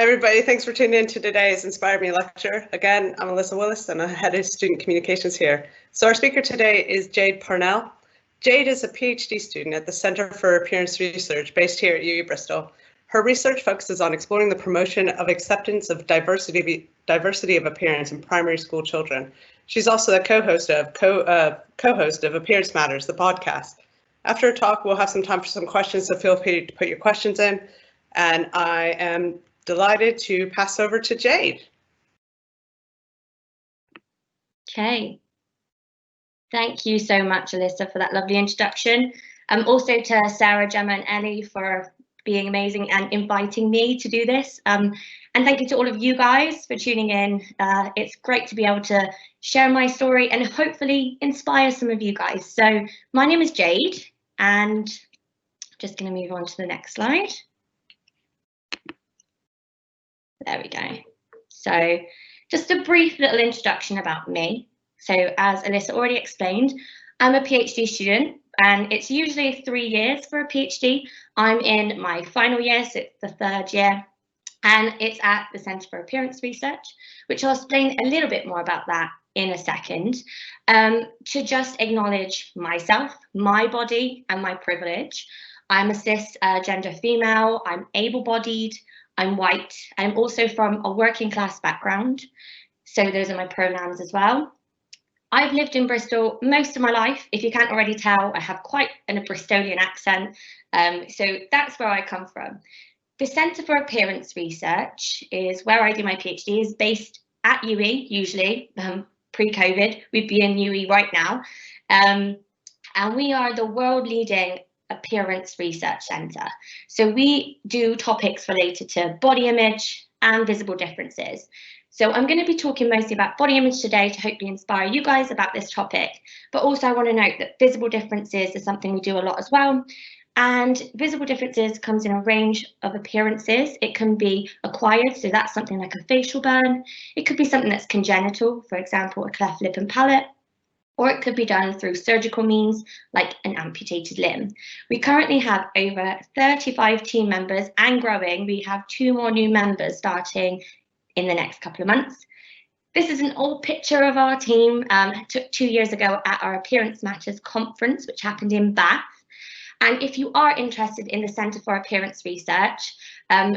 everybody. Thanks for tuning in to today's Inspire Me lecture. Again, I'm Alyssa Willis and I'm head of student communications here. So our speaker today is Jade Parnell. Jade is a PhD student at the Centre for Appearance Research based here at UWE Bristol. Her research focuses on exploring the promotion of acceptance of diversity of appearance in primary school children. She's also the co-host of Appearance Matters, the podcast. After a talk, we'll have some time for some questions, so feel free to put your questions in. And I am delighted to pass over to Jade. Okay. Thank you so much, Alyssa, for that lovely introduction. Also to Sarah, Gemma and Ellie for being amazing and inviting me to do this. And thank you to all of you guys for tuning in. It's great to be able to share my story and hopefully inspire some of you guys. So my name is Jade, and I'm just going to move on to the next slide. There we go. So just a brief little introduction about me. So as Alyssa already explained, I'm a PhD student and it's usually 3 years for a PhD. I'm in my final year, so it's the 3rd year, and it's at the Centre for Appearance Research, which I'll explain a little bit more about that in a second. To just acknowledge myself, my body and my privilege. I'm a cisgender female, I'm able-bodied, I'm white. I'm also from a working class background, so those are my pronouns as well. I've lived in Bristol most of my life. If you can't already tell, I have quite a Bristolian accent, so that's where I come from. The Centre for Appearance Research is where I do my PhD, is based at UWE, usually, pre-COVID. We'd be in UWE right now. And we are the world-leading appearance research centre. So we do topics related to body image and visible differences. So I'm going to be talking mostly about body image today to hopefully inspire you guys about this topic. But also I want to note that visible differences is something we do a lot as well. And visible differences comes in a range of appearances. It can be acquired, so that's something like a facial burn. It could be something that's congenital, for example, a cleft lip and palate. Or it could be done through surgical means, like an amputated limb. We currently have over 35 team members and growing. We have 2 more new members starting in the next couple of months. This is an old picture of our team. Took 2 years ago at our Appearance Matters conference, which happened in Bath. And if you are interested in the Centre for Appearance Research,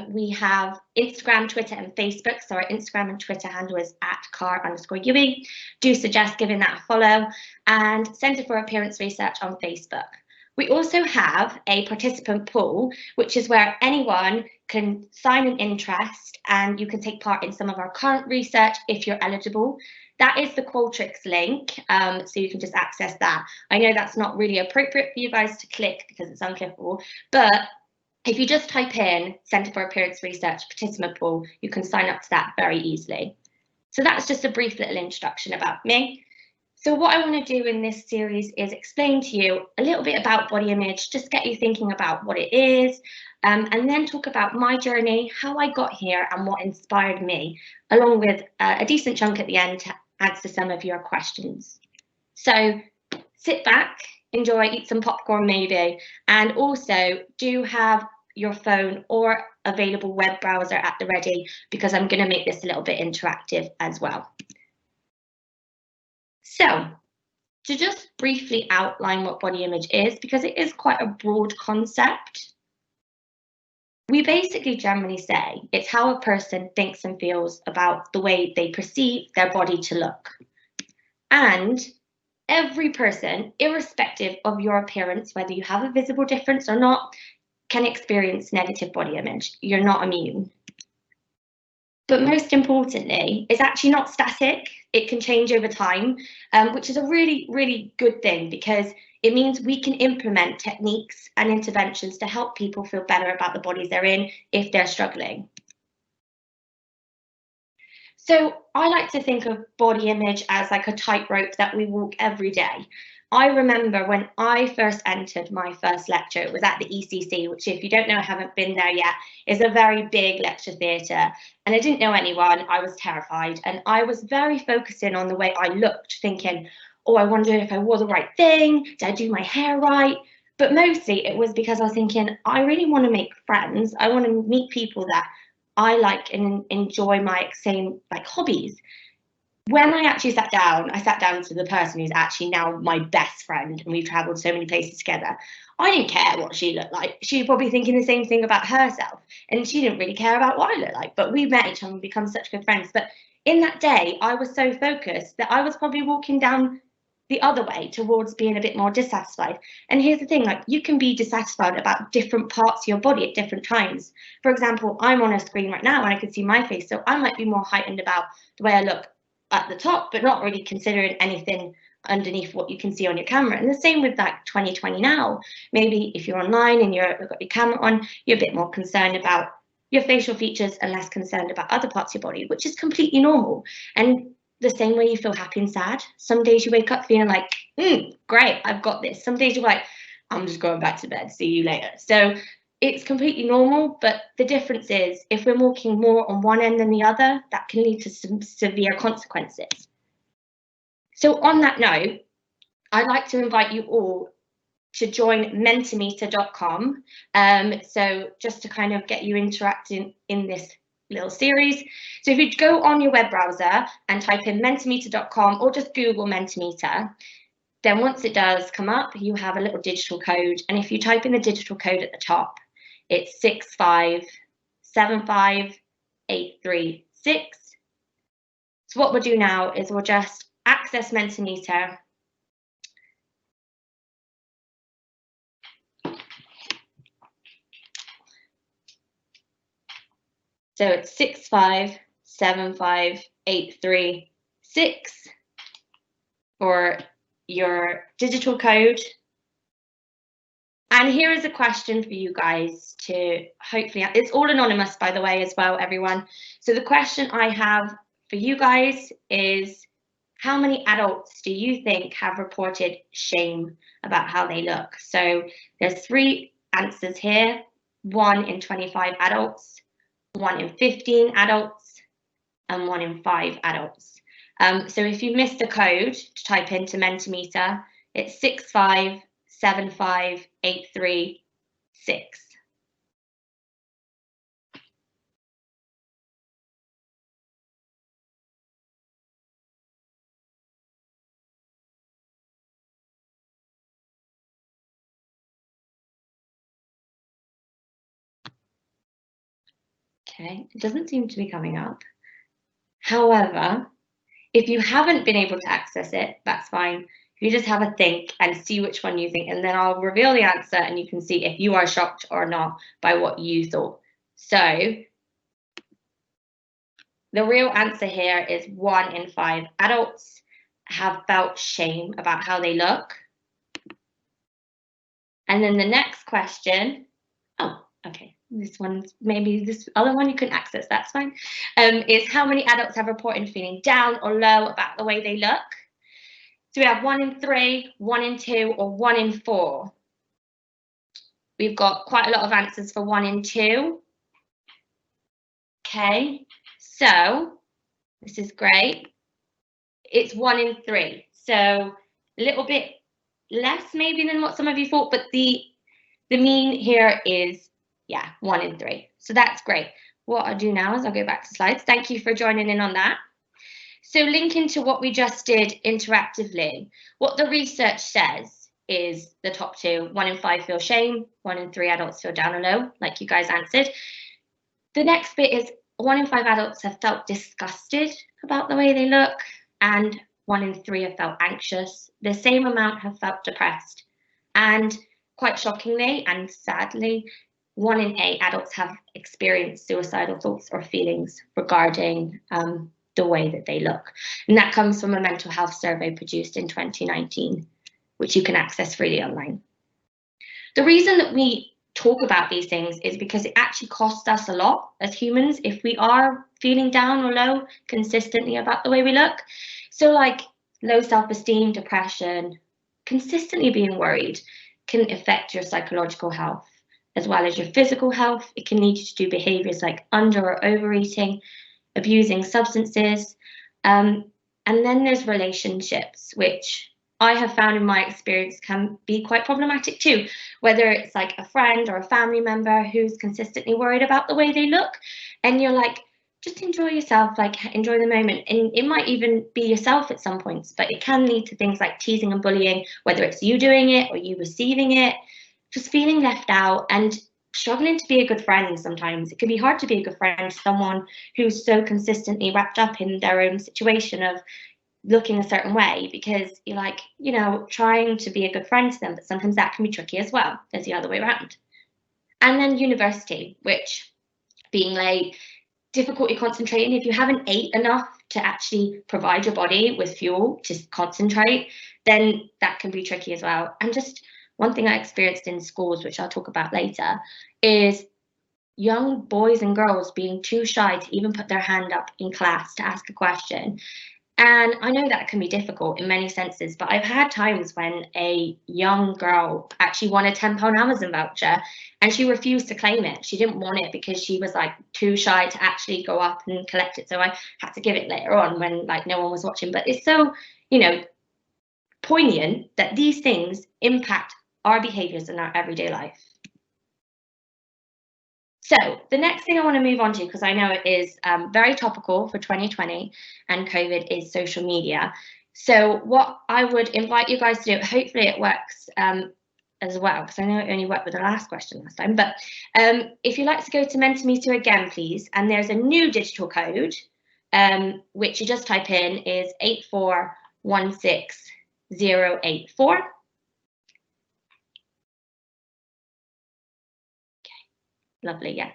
we have Instagram, Twitter and Facebook. So our Instagram and Twitter handle is @car_UWE. Do suggest giving that a follow. And Centre for Appearance Research on Facebook. We also have a participant pool, which is where anyone can sign an interest and you can take part in some of our current research if you're eligible. That is the Qualtrics link, so you can just access that. I know that's not really appropriate for you guys to click because it's unclickable, but if you just type in Centre for Appearance Research Participant Pool, you can sign up to that very easily. So that's just a brief little introduction about me. So what I want to do in this series is explain to you a little bit about body image, just get you thinking about what it is, and then talk about my journey, how I got here and what inspired me, along with a decent chunk at the end to answer some of your questions. So sit back, enjoy, eat some popcorn maybe, and also do have your phone or available web browser at the ready because I'm going to make this a little bit interactive as well. So to just briefly outline what body image is, because it is quite a broad concept, we basically generally say it's how a person thinks and feels about the way they perceive their body to look. And every person, irrespective of your appearance, whether you have a visible difference or not, can experience negative body image. You're not immune. But most importantly, it's actually not static. It can change over time, which is a really, really good thing because it means we can implement techniques and interventions to help people feel better about the bodies they're in if they're struggling. So I like to think of body image as like a tightrope that we walk every day. I remember when I first entered my first lecture, it was at the ECC, which if you don't know, I haven't been there yet, is a very big lecture theatre. And I didn't know anyone, I was terrified. And I was very focusing on the way I looked, thinking, oh, I wondered if I wore the right thing, did I do my hair right? But mostly it was because I was thinking, I really want to make friends. I want to meet people that I like and enjoy my same like hobbies. When I actually sat down to the person who's actually now my best friend, and we've traveled so many places together. I didn't care what she looked like. She was probably thinking the same thing about herself, and she didn't really care about what I looked like. But we met each other and become such good friends. But in that day, I was so focused that I was probably walking down the other way towards being a bit more dissatisfied. And here's the thing, like, you can be dissatisfied about different parts of your body at different times. For example, I'm on a screen right now and I can see my face, so I might be more heightened about the way I look at the top, but not really considering anything underneath what you can see on your camera. And the same with like 2020 now. Maybe if you're online and you've got your camera on, you're a bit more concerned about your facial features and less concerned about other parts of your body, which is completely normal. And the same way you feel happy and sad. Some days you wake up feeling like, great, I've got this. Some days you're like, I'm just going back to bed, see you later. So it's completely normal, but the difference is if we're walking more on one end than the other, that can lead to some severe consequences. So on that note, I'd like to invite you all to join mentimeter.com. So just to kind of get you interacting in this little series. So if you go on your web browser and type in mentimeter.com or just Google Mentimeter, then once it does come up, you have a little digital code. And if you type in the digital code at the top, it's 6575836. So what we'll do now is we'll just access Mentimeter. So it's 6575836 for your digital code. And here is a question for you guys to hopefully, it's all anonymous by the way as well, everyone. So the question I have for you guys is, how many adults do you think have reported shame about how they look? So there's 3 answers here, 1 in 25 adults, 1 in 15 adults, and 1 in 5 adults. So if you missed the code to type into Mentimeter, it's 6575836. Okay, it doesn't seem to be coming up. However, if you haven't been able to access it, that's fine. You just have a think and see which one you think, and then I'll reveal the answer and you can see if you are shocked or not by what you thought. So the real answer here is 1 in 5 adults have felt shame about how they look. And then the next question, oh, okay, this one's maybe this other one you can access, that's fine, is how many adults have reported feeling down or low about the way they look? So we have 1 in 3, 1 in 2, or 1 in 4. We've got quite a lot of answers for 1 in 2. Okay, so this is great. It's 1 in 3, so a little bit less maybe than what some of you thought, but the mean here is, yeah, 1 in 3. So that's great. What I'll do now is I'll go back to slides. Thank you for joining in on that. So linking to what we just did interactively, what the research says is the top 2, 1 in 5 feel shame, 1 in 3 adults feel down or low, like you guys answered. The next bit is 1 in 5 adults have felt disgusted about the way they look, and 1 in 3 have felt anxious. The same amount have felt depressed. And quite shockingly and sadly, 1 in 8 adults have experienced suicidal thoughts or feelings regarding the way that they look. And that comes from a mental health survey produced in 2019, which you can access freely online. The reason that we talk about these things is because it actually costs us a lot as humans if we are feeling down or low consistently about the way we look. So like low self-esteem, depression, consistently being worried can affect your psychological health as well as your physical health. It can lead you to do behaviors like under or overeating, abusing substances. And then there's relationships, which I have found in my experience can be quite problematic too, whether it's like a friend or a family member who's consistently worried about the way they look, and you're like, just enjoy yourself, like enjoy the moment. And it might even be yourself at some points, but it can lead to things like teasing and bullying, whether it's you doing it or you receiving it, just feeling left out and struggling to be a good friend sometimes. It can be hard to be a good friend to someone who's so consistently wrapped up in their own situation of looking a certain way, because you're like, you know, trying to be a good friend to them, but sometimes that can be tricky as well as the other way around. And then university, which being late, difficulty concentrating. If you haven't ate enough to actually provide your body with fuel to concentrate, then that can be tricky as well. And just one thing I experienced in schools, which I'll talk about later, is young boys and girls being too shy to even put their hand up in class to ask a question. And I know that can be difficult in many senses, but I've had times when a young girl actually won a £10 Amazon voucher and she refused to claim it. She didn't want it because she was like too shy to actually go up and collect it. So I had to give it later on when like no one was watching. But it's so, you know, poignant that these things impact our behaviors in our everyday life. So the next thing I want to move on to, because I know it is very topical for 2020 and COVID, is social media. So what I would invite you guys to do, hopefully it works as well, because I know it only worked with the last question last time, but if you'd like to go to Mentimeter again, please, and there's a new digital code, which you just type in is 8416084. Lovely, yeah.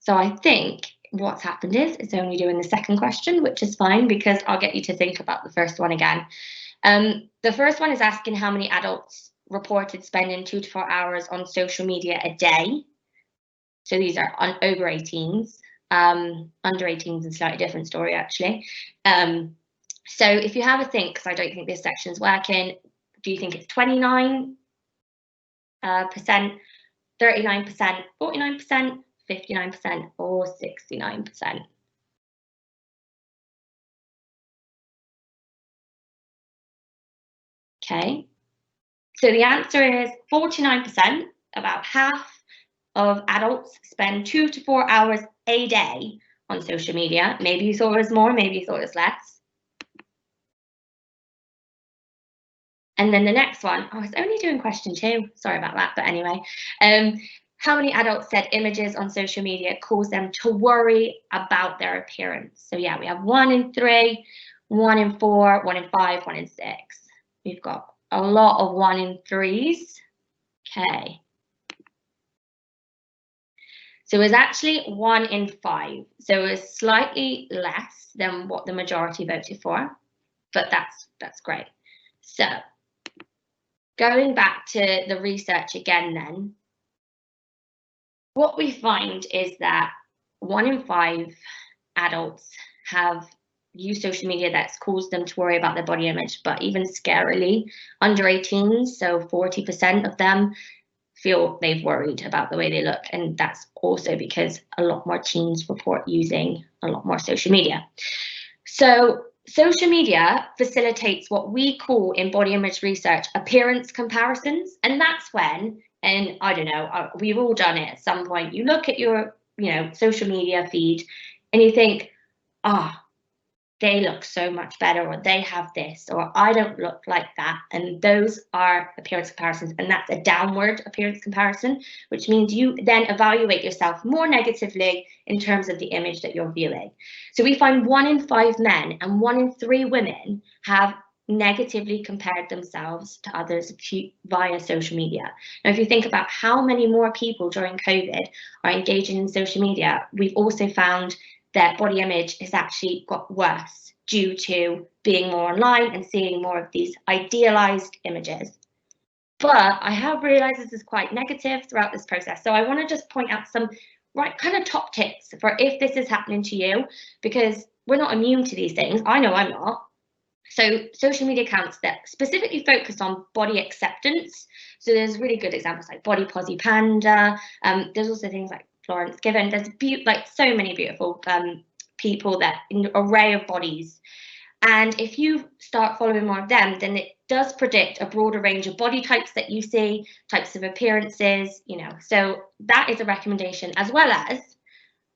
So I think what's happened is it's only doing the second question, which is fine because I'll get you to think about the first one again. The first one is asking how many adults reported spending 2 to 4 hours on social media a day. So these are over 18s. Under 18s is a slightly different story, actually. So if you have a think, because I don't think this section is working, do you think it's 29%, 39%, 49%, 59%, or 69%? Okay, so the answer is 49%, about half of adults spend 2 to 4 hours a day on social media. Maybe you thought it was more, maybe you thought it was less. And then the next one, oh, it's only doing question 2. Sorry about that, but anyway. How many adults said images on social media cause them to worry about their appearance? So yeah, we have 1 in 3, 1 in 4, 1 in 5, 1 in 6. We've got a lot of 1 in 3s. Okay. So it was actually 1 in 5. So it was slightly less than what the majority voted for, but that's great. So going back to the research again then, what we find is that 1 in 5 adults have used social media that's caused them to worry about their body image, but even scarily, under 18s, so 40% of them feel they've worried about the way they look. And that's also because a lot more teens report using a lot more social media. So social media facilitates what we call in body image research appearance comparisons. And that's when, and I don't know, we've all done it at some point, you look at your, social media feed and you think, they look so much better, or they have this, or I don't look like that. And those are appearance comparisons, and that's a downward appearance comparison, which means you then evaluate yourself more negatively in terms of the image that you're viewing. So we find 1 in 5 men and 1 in 3 women have negatively compared themselves to others via social media. Now, if you think about how many more people during COVID are engaging in social media, we've also found their body image has actually got worse due to being more online and seeing more of these idealized images. But I have realized this is quite negative throughout this process. So I want to just point out some kind of top tips for if this is happening to you, because we're not immune to these things. I know I'm not. So social media accounts that specifically focus on body acceptance. So there's really good examples like Body Posy Panda. There's also things like Florence Given. There's like so many beautiful people that in an array of bodies. And if you start following more of them, then it does predict a broader range of body types that you see, types of appearances, you know. So that is a recommendation, as well as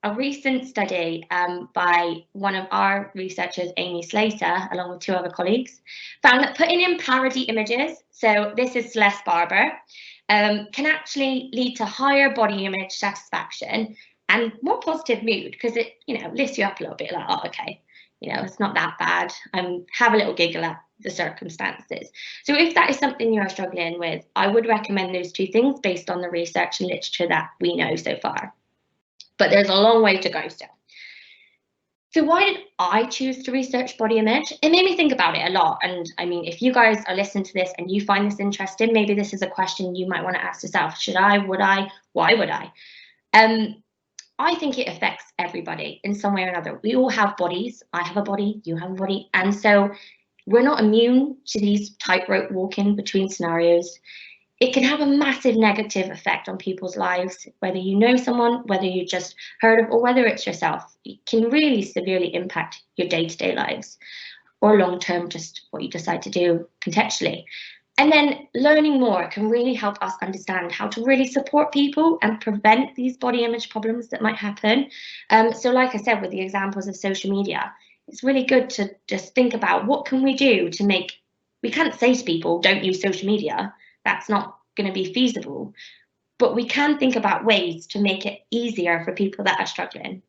a recent study by one of our researchers, Amy Slater, along with 2 other colleagues, found that putting in parody images, so this is Celeste Barber, can actually lead to higher body image satisfaction and more positive mood, because it, you know, lifts you up a little bit, like, oh, okay, you know, it's not that bad. Have a little giggle at the circumstances. So if that is something you are struggling with, I would recommend those 2 things based on the research and literature that we know so far. But there's a long way to go still. So why did I choose to research body image? It made me think about it a lot. And I mean, if you guys are listening to this and you find this interesting, maybe this is a question you might want to ask yourself. Should I? Would I? Why would I? I think it affects everybody in some way or another. We all have bodies. I have a body, you have a body. And so we're not immune to these tightrope walking between scenarios. It can have a massive negative effect on people's lives, whether you know someone, whether you just heard of, or whether it's yourself. It can really severely impact your day-to-day lives, or long-term, just what you decide to do contextually. And then learning more can really help us understand how to really support people and prevent these body image problems that might happen. So like I said, with the examples of social media, it's really good to just think about what can we do to make, we can't say to people, don't use social media. That's not going to be feasible, but we can think about ways to make it easier for people that are struggling.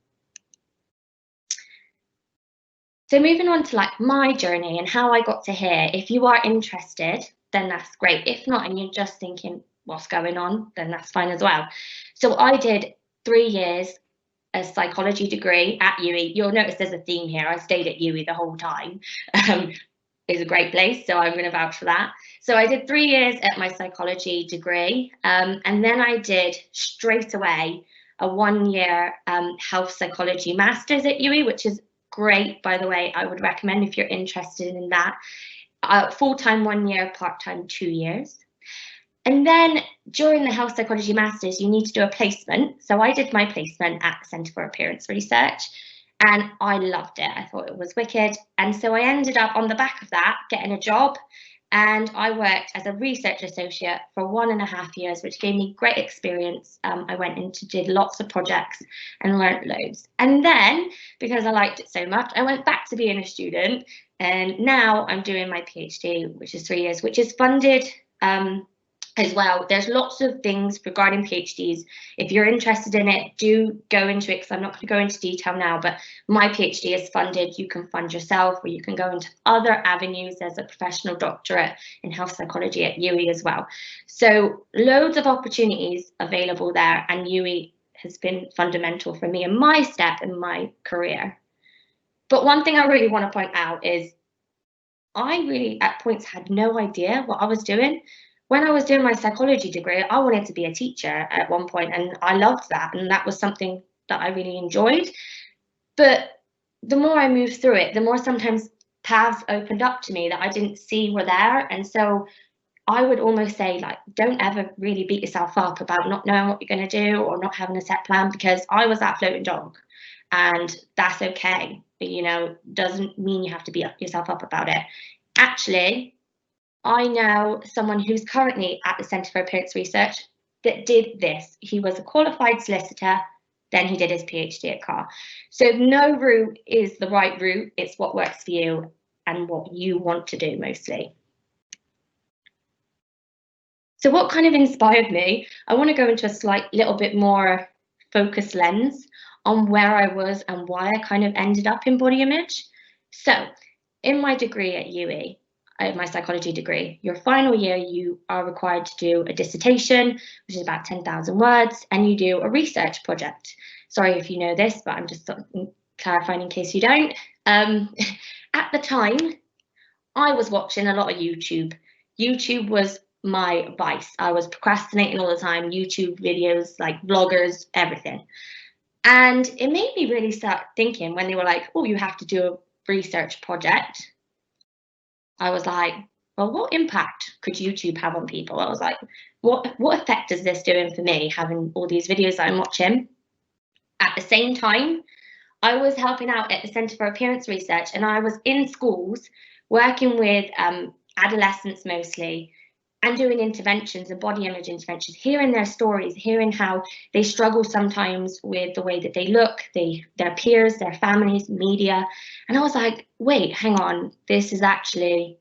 So moving on to like my journey and how I got to here, if you are interested, then that's great. If not, and you're just thinking what's going on, then that's fine as well. So I did 3 years a psychology degree at UWE. You'll notice there's a theme here. I stayed at UWE the whole time. It's a great place, so I'm going to vouch for that. So I did 3 years at my psychology degree, and then I did straight away a 1-year health psychology master's at UWE, which is great, by the way. I would recommend if you're interested in that. Full-time 1 year, part-time 2 years. And then during the health psychology masters, you need to do a placement. So I did my placement at the Centre for Appearance Research, and I loved it. I thought it was wicked. And so I ended up on the back of that getting a job, and I worked as a research associate for 1.5 years, which gave me great experience. I went into, did lots of projects and learnt loads. And then, because I liked it so much, I went back to being a student, and now I'm doing my PhD, which is 3 years, which is funded as well. There's lots of things regarding PhDs. If you're interested in it, do go into it, because I'm not going to go into detail now, but my PhD is funded. You can fund yourself, or you can go into other avenues. There's a professional doctorate in health psychology at UWE as well. So loads of opportunities available there, and UWE has been fundamental for me in my step in my career. But one thing I really want to point out is I really at points had no idea what I was doing. When I was doing my psychology degree, I wanted to be a teacher at one point, and I loved that, and that was something that I really enjoyed. But the more I moved through it, the more sometimes paths opened up to me that I didn't see were there. And so I would almost say, like, don't ever really beat yourself up about not knowing what you're going to do or not having a set plan, because I was that floating dog, and that's okay. You know, doesn't mean you have to beat yourself up about it. Actually, I know someone who's currently at the Centre for Appearance Research that did this. He was a qualified solicitor, then he did his PhD at Carr. So no route is the right route. It's what works for you and what you want to do mostly. So what kind of inspired me? I want to go into a slight little bit more focused lens on where I was and why I kind of ended up in body image. So in my degree at UWE, my psychology degree, your final year, you are required to do a dissertation, which is about 10,000 words, and you do a research project. Sorry if you know this, but I'm just clarifying in case you don't. At the time, I was watching a lot of YouTube. YouTube was my vice. I was procrastinating all the time, YouTube videos, like vloggers, everything. And it made me really start thinking when they were like, oh, you have to do a research project. I was like, well, what impact could YouTube have on people? I was like, what effect is this doing for me, having all these videos that I'm watching? At the same time, I was helping out at the Centre for Appearance Research, and I was in schools working with adolescents mostly, and doing interventions and body image interventions, hearing their stories, hearing how they struggle sometimes with the way that they look, their peers, their families, media. And I was like, wait, hang on, this is actually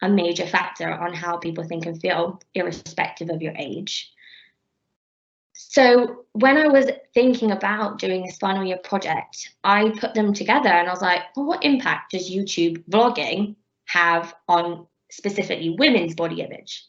a major factor on how people think and feel, irrespective of your age. So when I was thinking about doing this final year project, I put them together and I was like, well, what impact does YouTube vlogging have on specifically women's body image?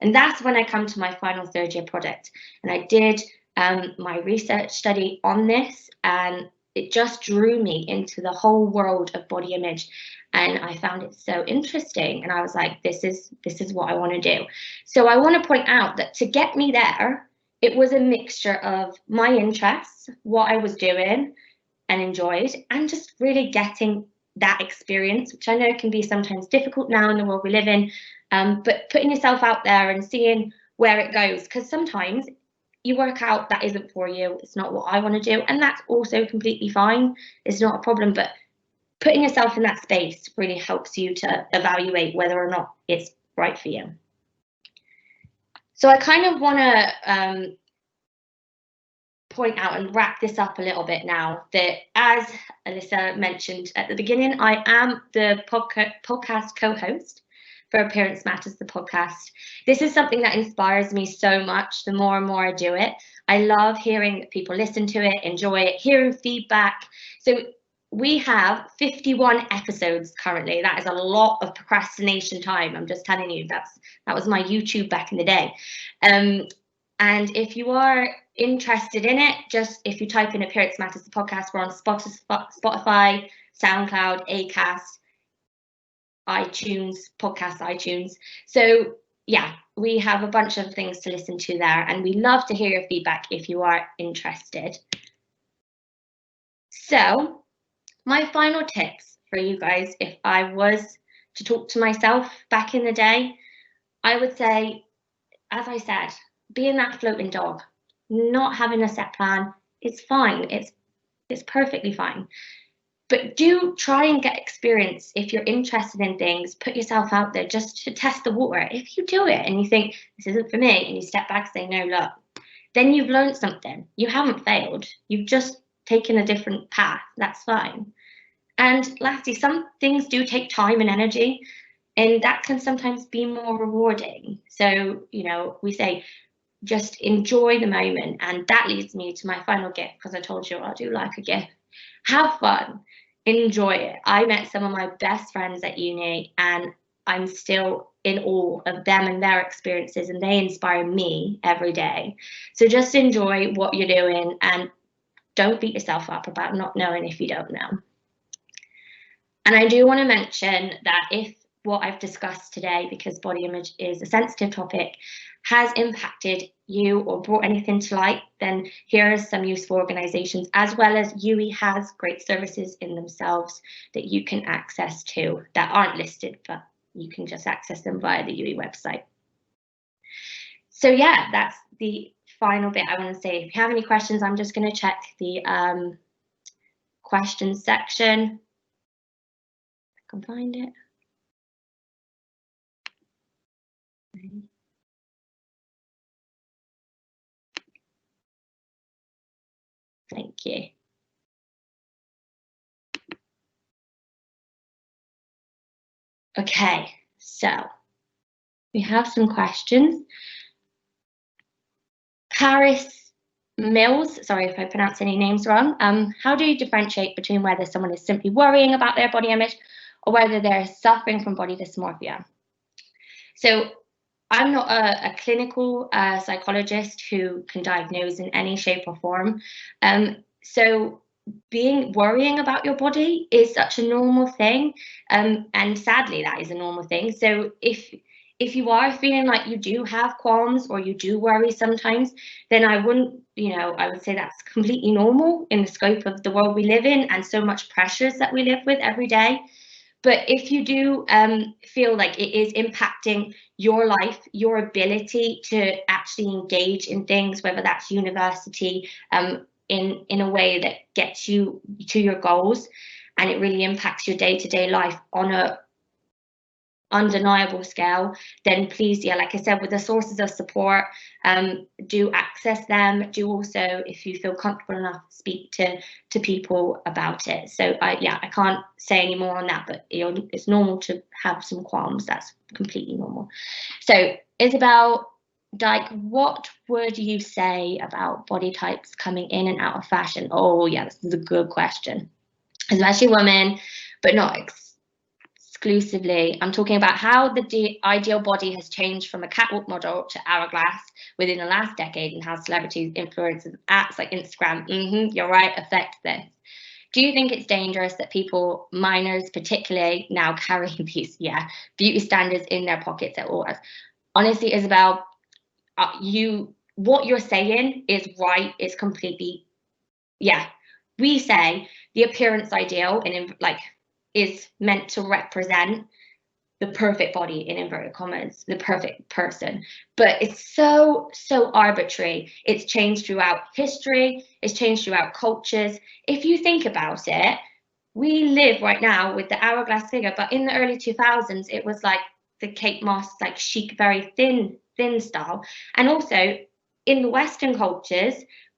And that's when I come to my final third year project. And I did my research study on this, and it just drew me into the whole world of body image. And I found it so interesting. And I was like, this is what I want to do. So I want to point out that to get me there, it was a mixture of my interests, what I was doing and enjoyed, and just really getting that experience, which I know can be sometimes difficult now in the world we live in, but putting yourself out there and seeing where it goes, because sometimes you work out that isn't for you, it's not what I want to do, and that's also completely fine, it's not a problem, but putting yourself in that space really helps you to evaluate whether or not it's right for you. So I kind of want to point out and wrap this up a little bit now, that as Alyssa mentioned at the beginning, I am the podcast co-host for Appearance Matters, the podcast. This is something that inspires me so much the more and more I do it. I love hearing that people listen to it, enjoy it, hearing feedback. So we have 51 episodes currently. That is a lot of procrastination time. I'm just telling you, that was my YouTube back in the day. And if you are interested in it, just if you type in Appearance Matters, the podcast, we're on Spotify, SoundCloud, Acast, iTunes, podcast iTunes. So yeah, we have a bunch of things to listen to there, and we love to hear your feedback if you are interested. So my final tips for you guys, if I was to talk to myself back in the day, I would say, as I said, being that floating dog, not having a set plan, it's fine. It's perfectly fine. But do try and get experience. If you're interested in things, put yourself out there just to test the water. If you do it and you think this isn't for me, and you step back and say, no, look, then you've learned something. You haven't failed. You've just taken a different path. That's fine. And lastly, some things do take time and energy, and that can sometimes be more rewarding. So, you know, we say, just enjoy the moment. And that leads me to my final gift, because I told you I do like a gift. Have fun, enjoy it. I met some of my best friends at uni, and I'm still in awe of them and their experiences, and they inspire me every day. So just enjoy what you're doing, and don't beat yourself up about not knowing if you don't know. And I do want to mention that if what I've discussed today, because body image is a sensitive topic, has impacted you or brought anything to light, then here are some useful organisations, as well as UWE has great services in themselves that you can access to that aren't listed, but you can just access them via the UWE website. So yeah, that's the final bit I want to say. If you have any questions, I'm just going to check the questions section. I can find it. Thank you. Okay, so we have some questions. Paris Mills, sorry if I pronounce any names wrong. How do you differentiate between whether someone is simply worrying about their body image or whether they're suffering from body dysmorphia? So I'm not a clinical psychologist who can diagnose in any shape or form. So worrying about your body is such a normal thing, and sadly that is a normal thing. So if you are feeling like you do have qualms or you do worry sometimes, then I wouldn't, I would say that's completely normal in the scope of the world we live in and so much pressures that we live with every day. But if you do feel like it is impacting your life, your ability to actually engage in things, whether that's university, in a way that gets you to your goals, and it really impacts your day-to-day life on a undeniable scale, then please, yeah, like I said, with the sources of support, do access them. Do also, if you feel comfortable enough, speak to people about it. So I can't say any more on that, but it's normal to have some qualms. That's completely normal. So Isabel, like, what would you say about body types coming in and out of fashion? Oh yeah, this is a good question, especially women, but not exclusively. I'm talking about how the ideal body has changed from a catwalk model to hourglass within the last decade, and how celebrities, influencers, apps like Instagram, you're right, affect this. Do you think it's dangerous that people, minors particularly, now carry these beauty standards in their pockets at all? Honestly, Isabel, what you're saying is right. It's completely, we say the appearance ideal and is meant to represent the perfect body, in inverted commas, the perfect person. But it's so arbitrary. It's changed throughout history. It's changed throughout cultures. If you think about it, we live right now with the hourglass figure, but in the early 2000s, it was like the Kate Moss, like chic, very thin style. And also in the Western cultures,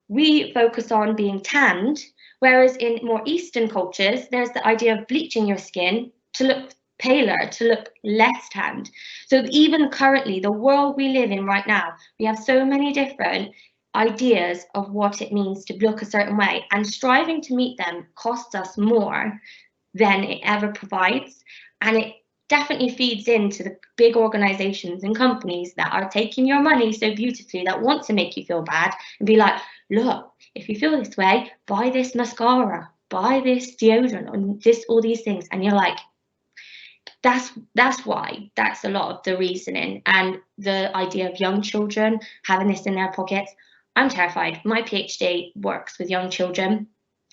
we focus on being tanned, whereas in more Eastern cultures, there's the idea of bleaching your skin to look paler, to look less tanned. So even currently, the world we live in right now, we have so many different ideas of what it means to look a certain way, and striving to meet them costs us more than it ever provides. And it definitely feeds into the big organizations and companies that are taking your money so beautifully, that want to make you feel bad and be like, look, if you feel this way, buy this mascara, buy this deodorant, or this, all these things. And you're like, that's why. That's a lot of the reasoning. And the idea of young children having this in their pockets, I'm terrified. My PhD works with young children,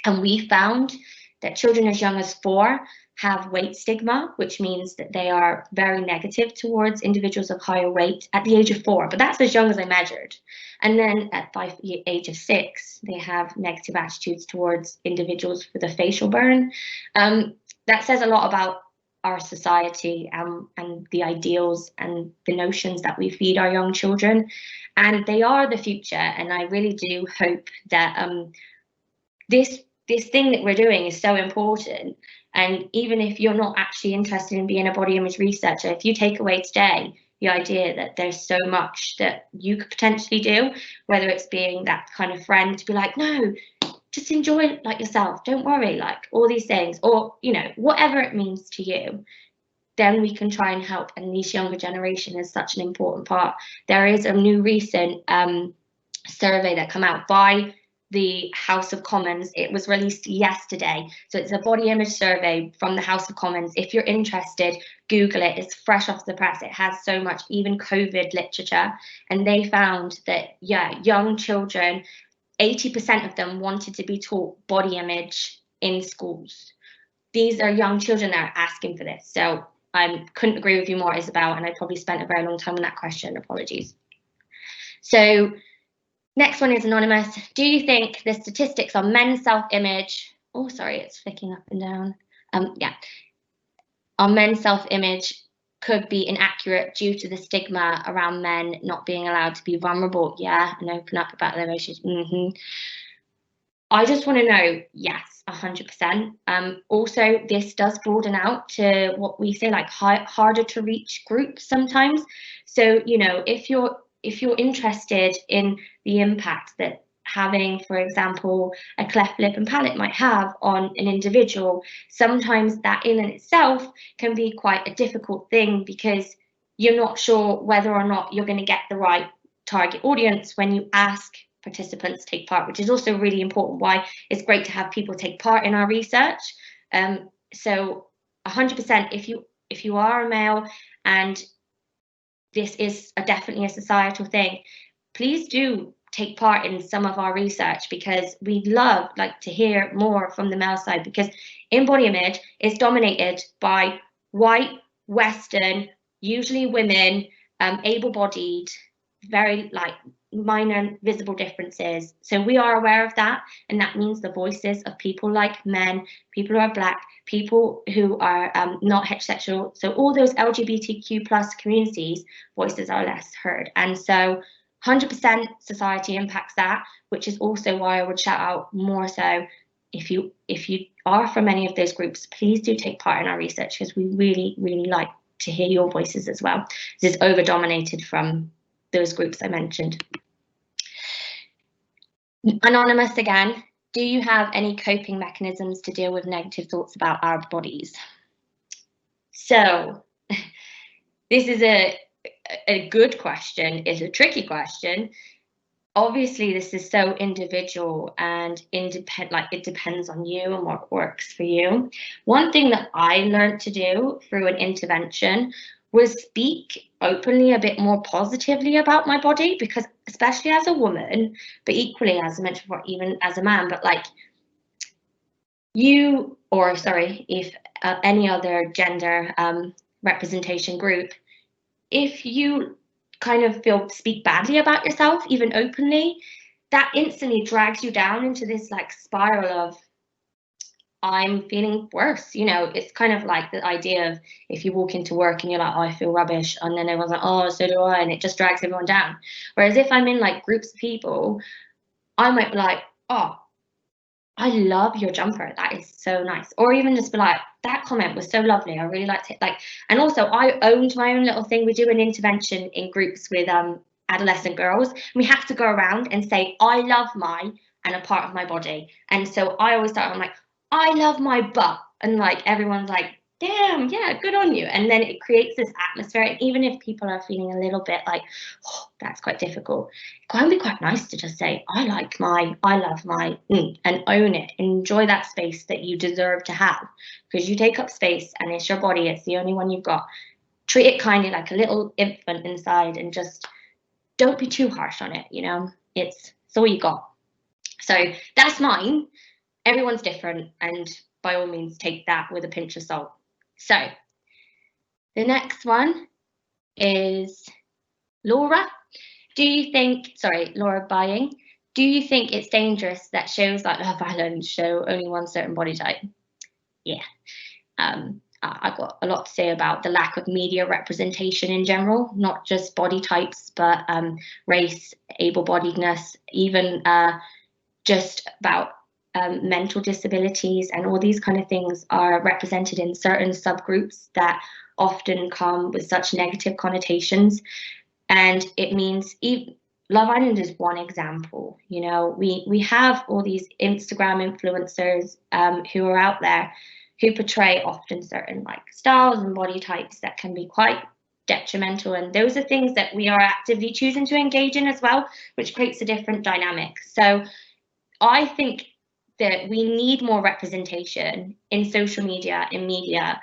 and we found that children as young as 4 have weight stigma, which means that they are very negative towards individuals of higher weight at the age of 4. But that's as young as I measured. And then at the age of 6, they have negative attitudes towards individuals with a facial burn. That says a lot about our society and the ideals and the notions that we feed our young children. And they are the future. And I really do hope that this thing that we're doing is so important. And even if you're not actually interested in being a body image researcher, if you take away today the idea that there's so much that you could potentially do, whether it's being that kind of friend to be like, no, just enjoy it like yourself, don't worry, like all these things, or, you know, whatever it means to you, then we can try and help. And this younger generation is such an important part. There is a new recent survey that came out by the House of Commons. It was released yesterday. So it's a body image survey from the House of Commons. If you're interested, Google it. It's fresh off the press. It has so much, even COVID literature. And they found that, young children, 80% of them wanted to be taught body image in schools. These are young children that are asking for this. So I couldn't agree with you more, Isabel, and I probably spent a very long time on that question. Apologies. So next one is anonymous. Do you think the statistics on men's self-image, it's flicking up and down. On men's self-image could be inaccurate due to the stigma around men not being allowed to be vulnerable, and open up about their emotions. I just want to know, yes, 100%. Also, this does broaden out to what we say, like harder to reach groups sometimes. So, you know, if you're interested in the impact that having, for example, a cleft lip and palate might have on an individual, sometimes that in and itself can be quite a difficult thing, because you're not sure whether or not you're going to get the right target audience when you ask participants to take part, which is also really important, why it's great to have people take part in our research. So 100%, if you are a male and this is definitely a societal thing, please do take part in some of our research, because we'd love to hear more from the male side, because in body image it's dominated by white, Western, usually women, able-bodied, very minor visible differences. So we are aware of that, and that means the voices of people like men, people who are Black, people who are not heterosexual, so all those LGBTQ plus communities, voices are less heard. And so 100% society impacts that, which is also why I would shout out more so, if you are from any of those groups, please do take part in our research, because we really, really like to hear your voices as well. This is over dominated from those groups I mentioned. Anonymous again, do you have any coping mechanisms to deal with negative thoughts about our bodies? So this is a good question. It's a tricky question. Obviously, this is so individual and it depends on you and what works for you. One thing that I learned to do through an intervention was speak openly a bit more positively about my body, because especially as a woman, but equally, as I mentioned before, even as a man, but like if any other gender representation group, if you kind of speak badly about yourself, even openly, that instantly drags you down into this like spiral of, I'm feeling worse. You know, it's kind of like the idea of if you walk into work and you're like, oh, I feel rubbish, and then everyone's like, oh, so do I, and it just drags everyone down. Whereas if I'm in like groups of people, I might be like, oh, I love your jumper, that is so nice. Or even just be like, that comment was so lovely, I really liked it. Like, and also I owned my own little thing. We do an intervention in groups with adolescent girls. We have to go around and say, I love my, and a part of my body. And so I always start, I'm like, I love my butt. And like, everyone's like, damn, yeah, good on you. And then it creates this atmosphere. And even if people are feeling a little bit like, oh, that's quite difficult, it can be quite nice to just say, I love my, and own it. Enjoy that space that you deserve to have, because you take up space and it's your body. It's the only one you've got. Treat it kindly, like a little infant inside, and just don't be too harsh on it. You know, it's all you got. So that's mine. Everyone's different, and by all means take that with a pinch of salt. So the next one is Laura. Laura Bying. Do you think it's dangerous that shows like Love Island show only one certain body type? Yeah. I've got a lot to say about the lack of media representation in general, not just body types, but race, able-bodiedness, even just about mental disabilities, and all these kind of things are represented in certain subgroups that often come with such negative connotations. And it means Love Island is one example. You know, we have all these Instagram influencers who are out there who portray often certain like styles and body types that can be quite detrimental, and those are things that we are actively choosing to engage in as well, which creates a different dynamic. So I think that we need more representation in social media, in media,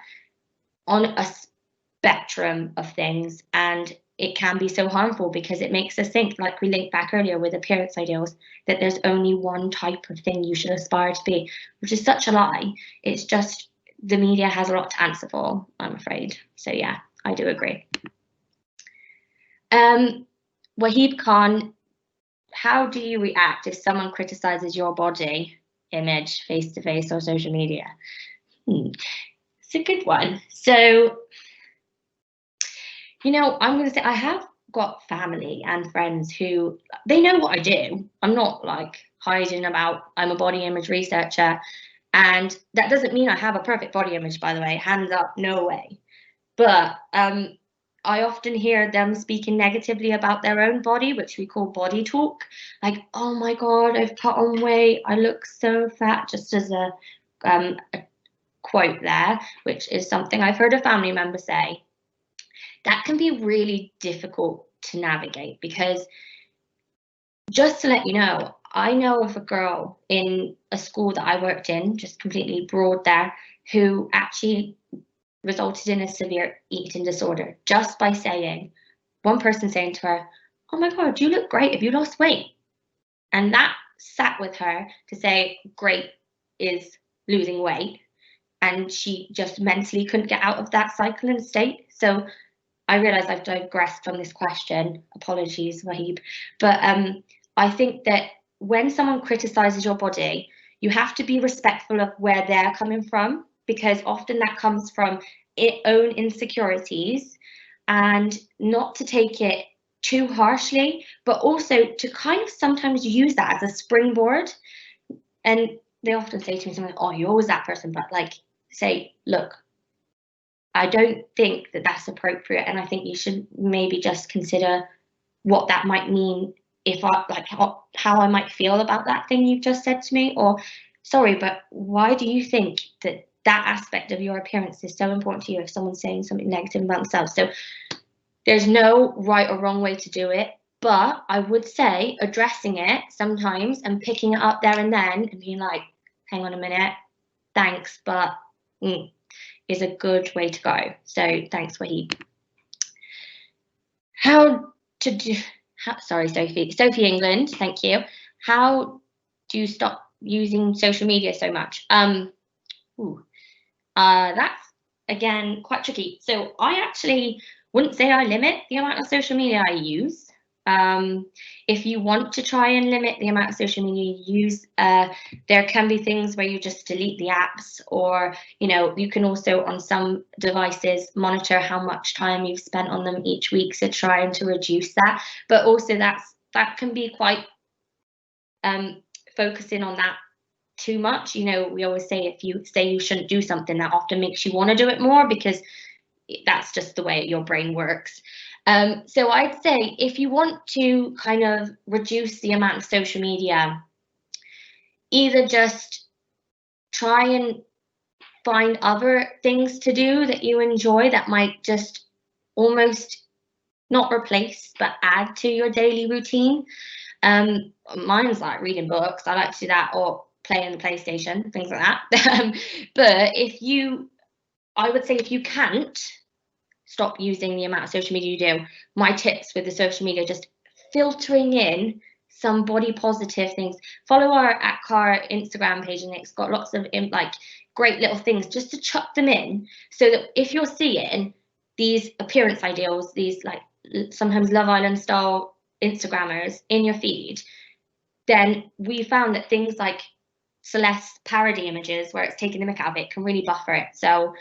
on a spectrum of things. And it can be so harmful because it makes us think, like we linked back earlier with appearance ideals, that there's only one type of thing you should aspire to be, which is such a lie. It's just the media has a lot to answer for, I'm afraid. So yeah, I do agree. Wahib Khan, how do you react if someone criticizes your body image face to face or social media? It's a good one. So, you know, I'm going to say I have got family and friends who, they know what I do. I'm not like hiding about, I'm a body image researcher. And that doesn't mean I have a perfect body image, by the way, hands up, no way. But I often hear them speaking negatively about their own body, which we call body talk. Like, oh my God, I've put on weight, I look so fat, just as a quote there, which is something I've heard a family member say. That can be really difficult to navigate, because just to let you know, I know of a girl in a school that I worked in, just completely broad there, who actually resulted in a severe eating disorder just by saying, one person saying to her, oh my God, you look great, have you lost weight? And that sat with her to say, great is losing weight. And she just mentally couldn't get out of that cycle and state. So I realise I've digressed from this question. Apologies, Wahib. But I think that when someone criticises your body, you have to be respectful of where they're coming from, because often that comes from its own insecurities, and not to take it too harshly, but also to kind of sometimes use that as a springboard. And they often say to me something like, oh, you're always that person, but like say, look, I don't think that that's appropriate, and I think you should maybe just consider what that might mean, if I like how I might feel about that thing you've just said to me, or sorry, but why do you think that that aspect of your appearance is so important to you if someone's saying something negative about themselves? So there's no right or wrong way to do it, but I would say addressing it sometimes and picking it up there and then and being like, hang on a minute, thanks, but is a good way to go. So thanks, Wahid. Sorry, Sophie England, thank you. How do you stop using social media so much? That's, again, quite tricky. So I actually wouldn't say I limit the amount of social media I use. If you want to try and limit the amount of social media you use, there can be things where you just delete the apps, or you can also on some devices monitor how much time you've spent on them each week, so trying to reduce that. But also that can be quite focusing on that too much. We always say if you say you shouldn't do something, that often makes you want to do it more, because that's just the way your brain works. So I'd say if you want to kind of reduce the amount of social media, either just try and find other things to do that you enjoy that might just almost not replace but add to your daily routine. Mine's like reading books. I like to do that, or playing the PlayStation, things like that. But I would say if you can't stop using the amount of social media you do, my tips with the social media, just filtering in some body positive things. Follow our at Car Instagram page, and it's got lots of like great little things just to chuck them in, so that if you're seeing these appearance ideals, these like sometimes Love Island style Instagrammers in your feed, then we found that things like Celeste parody images where it's taking the mick out of it can really buffer it. So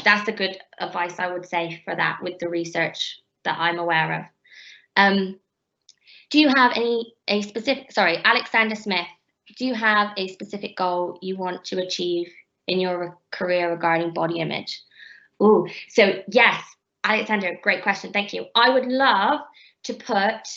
that's a good advice, I would say, for that, with the research that I'm aware of. Do you have a specific, sorry, Alexander Smith, do you have a specific goal you want to achieve in your career regarding body image? Oh, so yes, Alexander, great question, thank you. I would love to put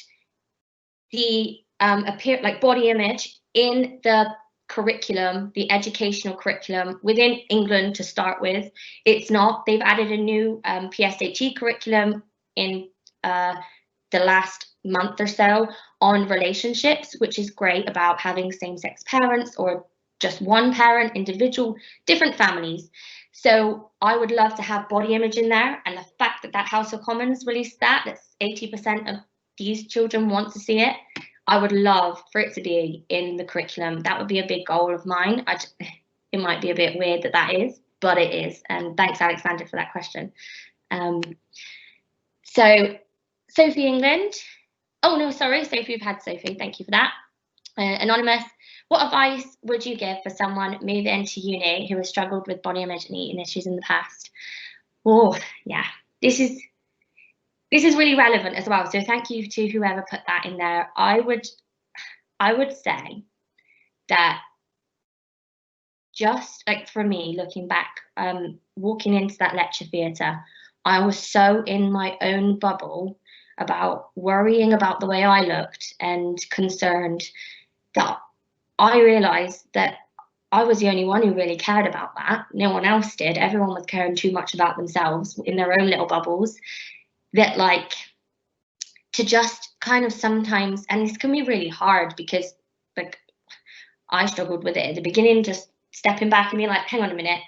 the body image in the curriculum, the educational curriculum within England to start with. It's not. They've added a new PSHE curriculum in the last month or so on relationships, which is great, about having same-sex parents or just one parent, individual, different families. So I would love to have body image in there, and the fact that House of Commons released that's 80% of these children want to see it. I would love for it to be in the curriculum. That would be a big goal of mine. It might be a bit weird that is, but it is. And thanks, Alexander, for that question. So Sophie England. Oh, no, sorry, Sophie, you've had Sophie. Thank you for that. Anonymous, what advice would you give for someone moving to uni who has struggled with body image and eating issues in the past? Oh, yeah, this is really relevant as well. So thank you to whoever put that in there. I would say that, just like for me, looking back, walking into that lecture theatre, I was so in my own bubble about worrying about the way I looked and concerned, that I realised that I was the only one who really cared about that. No one else did. Everyone was caring too much about themselves in their own little bubbles. That, like, to just kind of sometimes, and this can be really hard, because like I struggled with it at the beginning, just stepping back and being like, hang on a minute,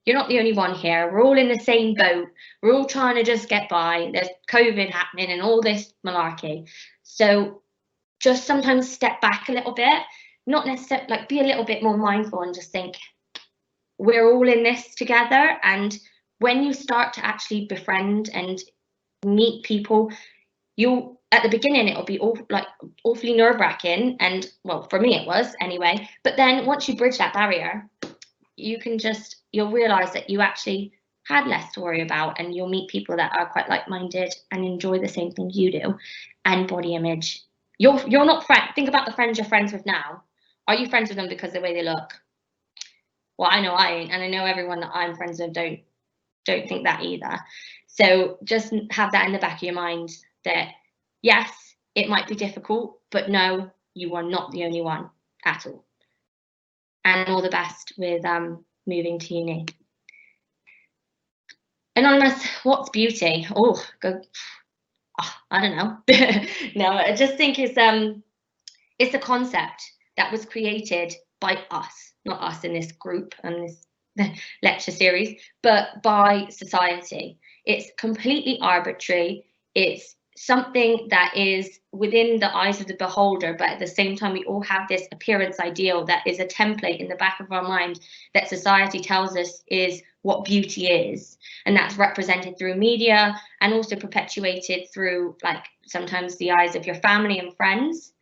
you're not the only one here. We're all in the same boat. We're all trying to just get by. There's COVID happening and all this malarkey. So just sometimes step back a little bit, not necessarily, like, be a little bit more mindful and just think, we're all in this together. And when you start to actually befriend and meet people. At the beginning, it'll be awfully nerve-wracking, and well, for me it was anyway. But then once you bridge that barrier, you'll realize that you actually had less to worry about, and you'll meet people that are quite like-minded and enjoy the same things you do. And body image, you're not think about the friends you're friends with now. Are you friends with them because of the way they look? Well, I know I ain't, and I know everyone that I'm friends with don't think that either. So just have that in the back of your mind that yes, it might be difficult, but no, you are not the only one at all. And all the best with moving to uni. Anonymous, what's beauty? I don't know. No, I just think it's a concept that was created by us, not us in this group and this lecture series, but by society. It's completely arbitrary. It's something that is within the eyes of the beholder, but at the same time, we all have this appearance ideal that is a template in the back of our mind that society tells us is what beauty is. And that's represented through media and also perpetuated through, like, sometimes the eyes of your family and friends.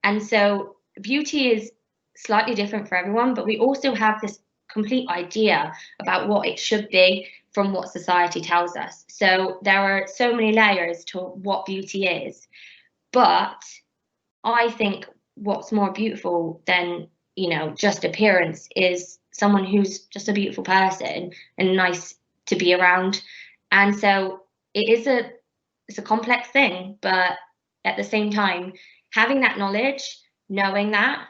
And so beauty is slightly different for everyone, but we also have this complete idea about what it should be from what society tells us. So there are so many layers to what beauty is. But I think what's more beautiful than, just appearance is someone who's just a beautiful person and nice to be around. And so it's a complex thing, but at the same time, having that knowledge, knowing that,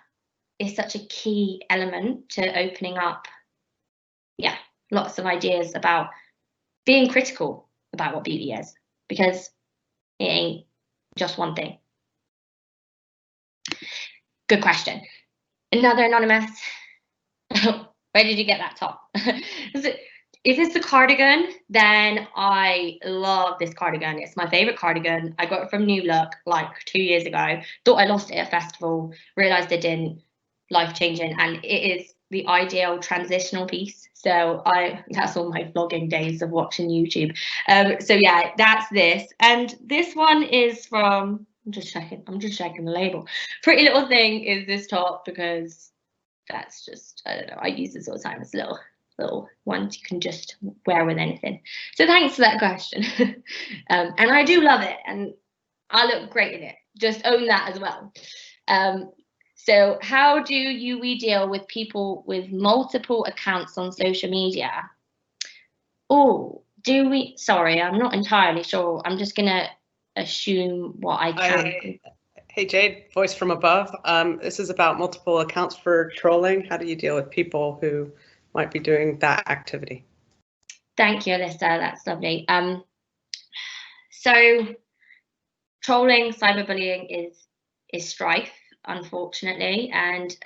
is such a key element to opening up, lots of ideas about being critical about what beauty is, because it ain't just one thing. Good question. Another anonymous. Where did you get that top? If it's the cardigan, then I love this cardigan. It's my favorite cardigan. I got it from New Look like 2 years ago. Thought I lost it at a festival, realized I didn't. Life-changing, and it is the ideal transitional piece. So that's all my vlogging days of watching YouTube. So yeah, that's this. And this one is from, I'm just checking the label. Pretty Little Thing is this top, because that's just, I don't know, I use this all the time. It's little ones you can just wear with anything. So thanks for that question. And I do love it, and I look great in it. Just own that as well. So how do UWE deal with people with multiple accounts on social media? Sorry, I'm not entirely sure. I'm just going to assume what I can. Hey, Jade, voice from above. This is about multiple accounts for trolling. How do you deal with people who might be doing that activity? Thank you, Alyssa. That's lovely. So trolling, cyberbullying is strife, unfortunately, and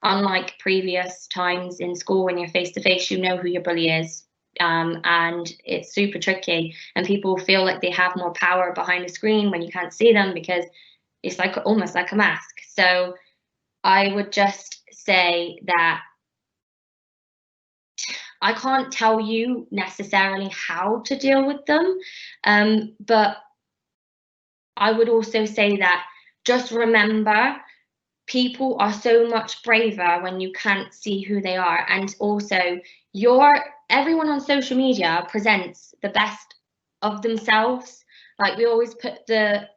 unlike previous times in school when you're face to face, you know who your bully is, and it's super tricky, and people feel like they have more power behind the screen when you can't see them, because it's like almost like a mask. So I would just say that I can't tell you necessarily how to deal with them, but I would also say that just remember, people are so much braver when you can't see who they are. And also, everyone on social media presents the best of themselves. Like, we always put the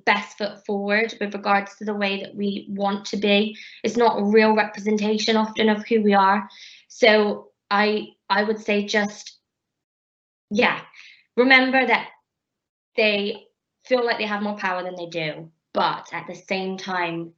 best foot forward with regards to the way that we want to be. It's not a real representation often of who we are. So I would say just, remember that they feel like they have more power than they do, but at the same time,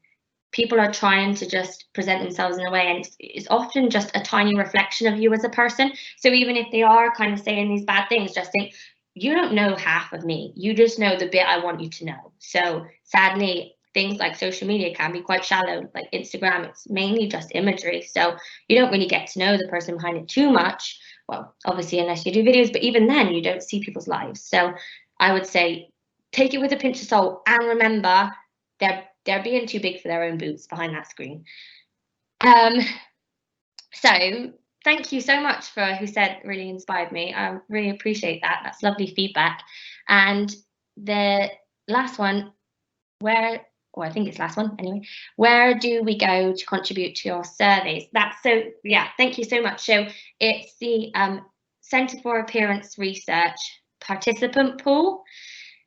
people are trying to just present themselves in a way, and it's often just a tiny reflection of you as a person. So even if they are kind of saying these bad things, just think, you don't know half of me, you just know the bit I want you to know. So sadly, things like social media can be quite shallow. Like Instagram, it's mainly just imagery, so you don't really get to know the person behind it too much. Well, obviously, unless you do videos, but even then, you don't see people's lives. So I would say take it with a pinch of salt, and remember, they're being too big for their own boots behind that screen. So thank you so much for who said really inspired me. I really appreciate that. That's lovely feedback. And the last one, where, or I think it's last one anyway, where do we go to contribute to your surveys? That's so, yeah, thank you so much. So it's the Centre for Appearance Research participant pool.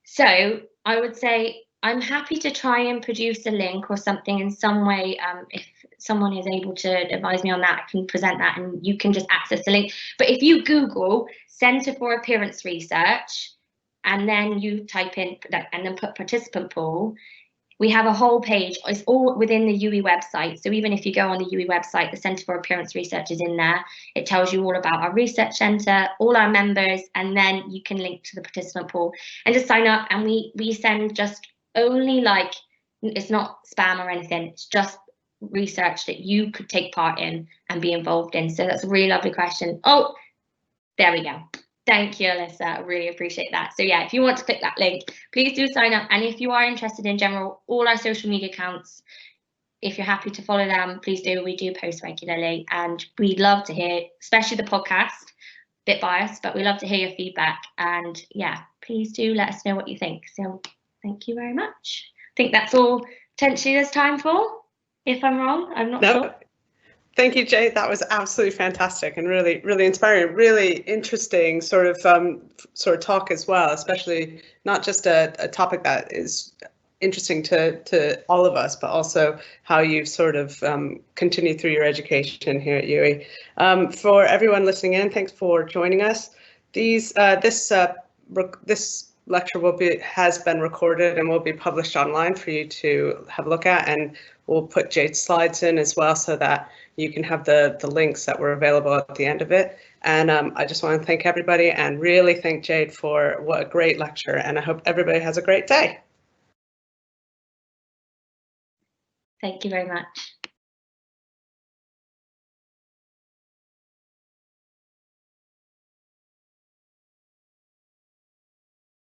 So I would say I'm happy to try and produce a link or something in some way. If someone is able to advise me on that, I can present that and you can just access the link. But if you Google Centre for Appearance Research and then you type in and then put participant pool, we have a whole page. It's all within the UWE website. So even if you go on the UWE website, the Centre for Appearance Research is in there. It tells you all about our research centre, all our members, and then you can link to the participant pool and just sign up. And we send just only, like, it's not spam or anything. It's just research that you could take part in and be involved in. So that's a really lovely question. Oh, there we go. Thank you, Alyssa. I really appreciate that. So yeah, if you want to click that link, please do sign up. And if you are interested in general, all our social media accounts, if you're happy to follow them, please do. We do post regularly and we'd love to hear, especially the podcast, bit biased, but we love to hear your feedback. And yeah, please do let us know what you think. So thank you very much. I think that's all potentially there's time for. If I'm wrong, I'm not sure. Thank you, Jade. That was absolutely fantastic and really, really inspiring. Really interesting sort of talk as well, especially not just a topic that is interesting to all of us, but also how you've sort of continued through your education here at UWE. For everyone listening in, thanks for joining us. This lecture has been recorded and will be published online for you to have a look at, and we'll put Jade's slides in as well so that you can have the links that were available at the end of it. And I just want to thank everybody and really thank Jade for what a great lecture, and I hope everybody has a great day. Thank you very much.